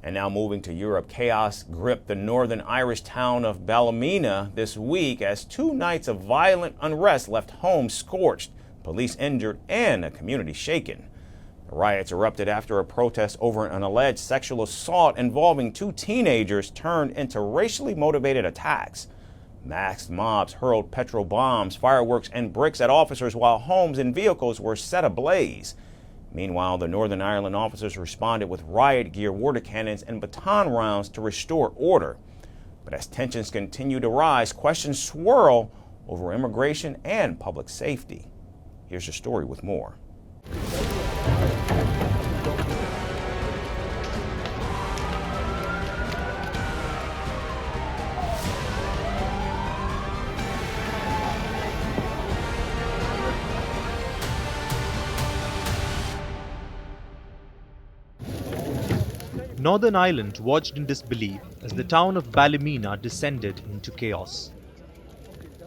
And now moving to Europe, chaos gripped the northern Irish town of Ballymena this week as 2 nights of violent unrest left homes scorched, police injured, and a community shaken. The riots erupted after a protest over an alleged sexual assault involving 2 teenagers turned into racially motivated attacks. Masked mobs hurled petrol bombs, fireworks, and bricks at officers while homes and vehicles were set ablaze. Meanwhile, the Northern Ireland officers responded with riot gear, water cannons, and baton rounds to restore order. But as tensions continue to rise, questions swirl over immigration and public safety. Here's your story with more. Northern Ireland watched in disbelief as the town of Ballymena descended into chaos.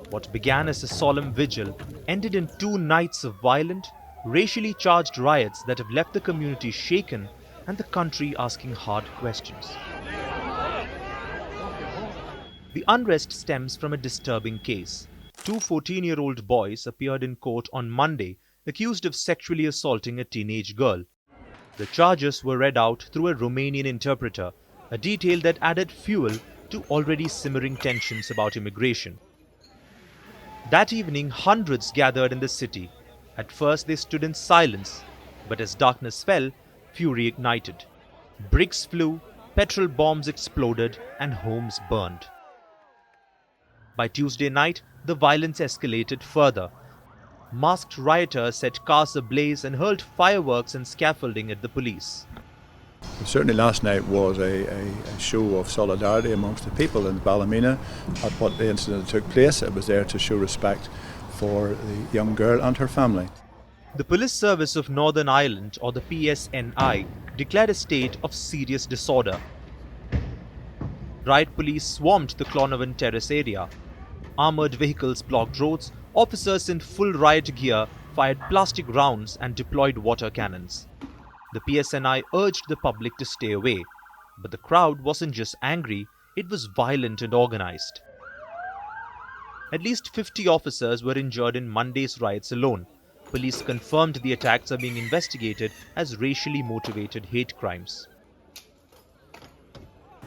What began as a solemn vigil ended in 2 nights of violent, racially charged riots that have left the community shaken and the country asking hard questions. The unrest stems from a disturbing case. 2 14-year-old boys appeared in court on Monday accused of sexually assaulting a teenage girl. The charges were read out through a Romanian interpreter, a detail that added fuel to already simmering tensions about immigration. That evening, hundreds gathered in the city. At first they stood in silence, but as darkness fell, fury ignited. Bricks flew, petrol bombs exploded, and homes burned. By Tuesday night, the violence escalated further. Masked rioters set cars ablaze and hurled fireworks and scaffolding at the police. Certainly last night was a show of solidarity amongst the people in Ballymena at what the incident that took place. It was there to show respect for the young girl and her family. The Police Service of Northern Ireland, or the PSNI, declared a state of serious disorder. Riot police swarmed the Clonovan Terrace area. Armoured vehicles blocked roads. Officers in full riot gear fired plastic rounds and deployed water cannons. The PSNI urged the public to stay away, but the crowd wasn't just angry, it was violent and organized. At least 50 officers were injured in Monday's riots alone. Police confirmed the attacks are being investigated as racially motivated hate crimes.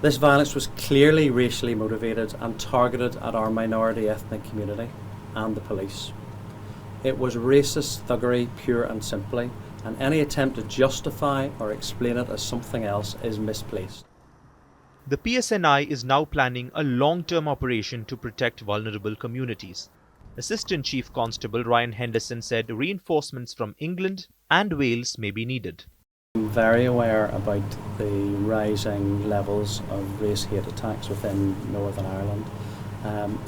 This violence was clearly racially motivated and targeted at our minority ethnic community and the police. It was racist thuggery pure and simply, and any attempt to justify or explain it as something else is misplaced. The PSNI is now planning a long-term operation to protect vulnerable communities. Assistant Chief Constable Ryan Henderson said reinforcements from England and Wales may be needed. I'm very aware about the rising levels of race hate attacks within Northern Ireland.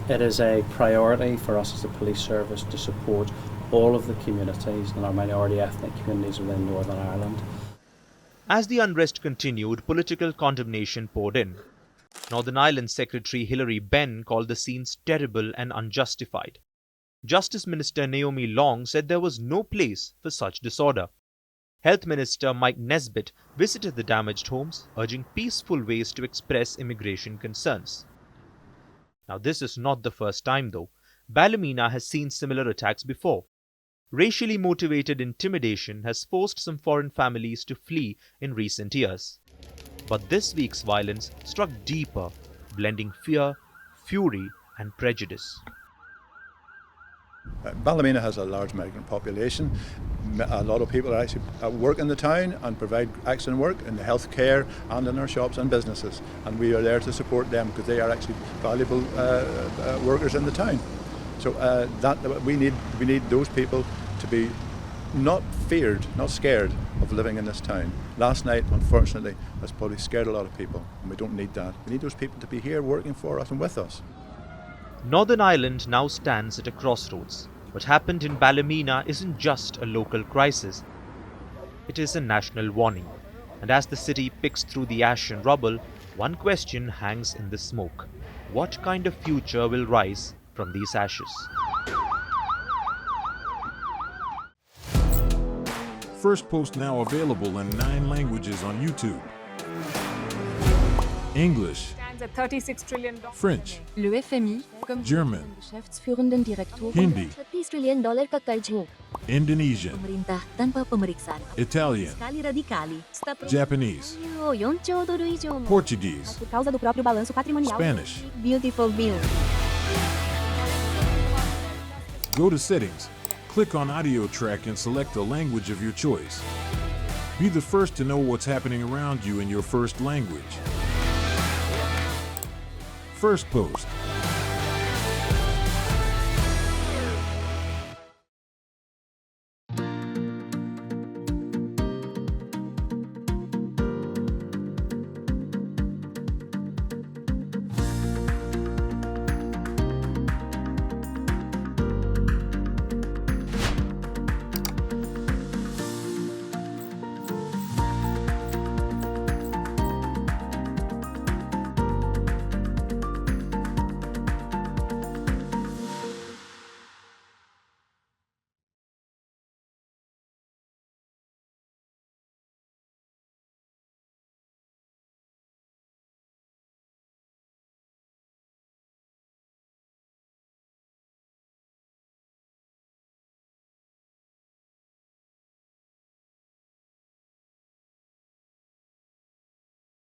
It is a priority for us as a police service to support all of the communities and our minority ethnic communities within Northern Ireland. As the unrest continued, political condemnation poured in. Northern Ireland Secretary Hilary Benn called the scenes terrible and unjustified. Justice Minister Naomi Long said there was no place for such disorder. Health Minister Mike Nesbitt visited the damaged homes, urging peaceful ways to express immigration concerns. Now, this is not the first time, though. Ballymena has seen similar attacks before. Racially motivated intimidation has forced some foreign families to flee in recent years. But this week's violence struck deeper, blending fear, fury, and prejudice. Ballymena has a large migrant population. A lot of people are actually work in the town and provide excellent work in the healthcare and in our shops and businesses, and we are there to support them because they are actually valuable workers in the town. So we need those people to be not feared, not scared of living in this town. Last night, unfortunately, has probably scared a lot of people, and we don't need that. We need those people to be here working for us and with us. Northern Ireland now stands at a crossroads. What happened in Ballymena isn't just a local crisis. It is a national warning. And as the city picks through the ash and rubble, one question hangs in the smoke. What kind of future will rise from these ashes? Firstpost now available in 9 languages on YouTube. English, Stands at $36 trillion. French, Le FMI, comme German, Geschäftsführenden Direktor Hindi, $30 trillion ka karj ho. Indonesian, Pemerintah tanpa pemeriksaan. Italian, Sekali radikali. Japanese, $4 以上も Portuguese, por causa do próprio balanço patrimonial. Spanish. Beautiful bill. Go to Settings, click on Audio Track and select a language of your choice. Be the first to know what's happening around you in your first language. Firstpost.